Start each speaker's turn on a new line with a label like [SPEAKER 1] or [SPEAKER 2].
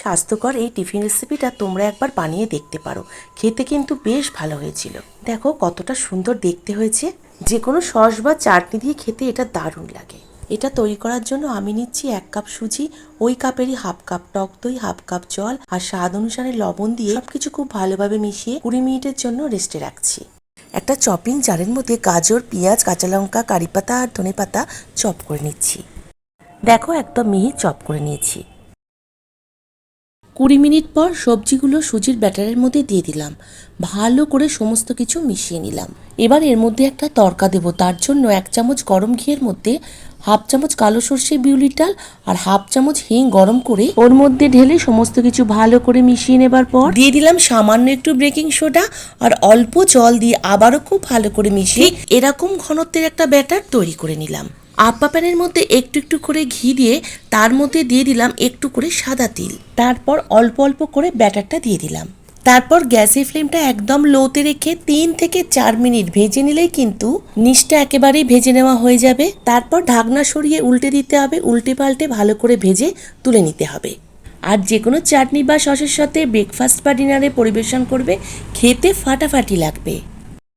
[SPEAKER 1] স্বাস্থ্যকর এই টিফিন রেসিপিটা তোমরা একবার বানিয়ে দেখতে পারো। খেতে কিন্তু বেশ ভালো হয়েছিল। দেখো কতটা সুন্দর দেখতে হয়েছে। যে কোনো সস বা চাটনি দিয়ে খেতে এটা দারুণ লাগে। এটা তৈরি করার জন্য আমি নিচ্ছি 1 কাপ সুজি, ওই কাপেরই হাফ কাপ টক দই, হাফ কাপ জল আর স্বাদ অনুসারে লবণ দিয়ে সবকিছু খুব ভালোভাবে মিশিয়ে 20 মিনিটের জন্য রেস্টে রাখছি। একটা চপিং জারের মধ্যে গাজর, পেঁয়াজ, কাঁচা লঙ্কা, কারিপাতা আর ধনেপাতা চপ করে নিচ্ছি। দেখো একদম মিহি চপ করে নিয়েছি। 20 মিনিট পর সবজিগুলো সুজির ব্যাটারের মধ্যে দিয়ে দিলাম। ভালো করে সমস্ত কিছু মিশিয়ে নিলাম। এবার এর মধ্যে একটা তড়কা দেবো। তার জন্য 1 চামচ গরম ঘিয়ের মধ্যে হাফ চামচ কালো সর্ষে বিউলির ডাল আর হাফ চামচ হিং গরম করে ওর মধ্যে ঢেলে সমস্ত কিছু ভালো করে মিশিয়ে নেবার পর দিয়ে দিলাম সামান্য একটু বেকিং সোডা আর অল্প জল দিয়ে আবারও খুব ভালো করে মিশিয়ে এরকম ঘনত্বের একটা ব্যাটার তৈরি করে নিলাম। আপ্পা প্যানের মধ্যে একটু একটু করে ঘি দিয়ে তার মধ্যে দিয়ে দিলাম একটু করে সাদা তিল। তারপর অল্প অল্প করে ব্যাটারটা দিয়ে দিলাম। তারপর গ্যাসের ফ্লেমটা একদম লোতে রেখে 3 থেকে 4 মিনিট ভেজে নিলেই কিন্তু নিচটা একেবারেই ভেজে নেওয়া হয়ে যাবে। তারপর ঢাকনা সরিয়ে উল্টে দিতে হবে। উল্টে পাল্টে ভালো করে ভেজে তুলে নিতে হবে। আর যে কোনো চাটনি বা সসের সাথে ব্রেকফাস্ট বা ডিনারে পরিবেশন করবে, খেতে ফাটাফাটি লাগবে।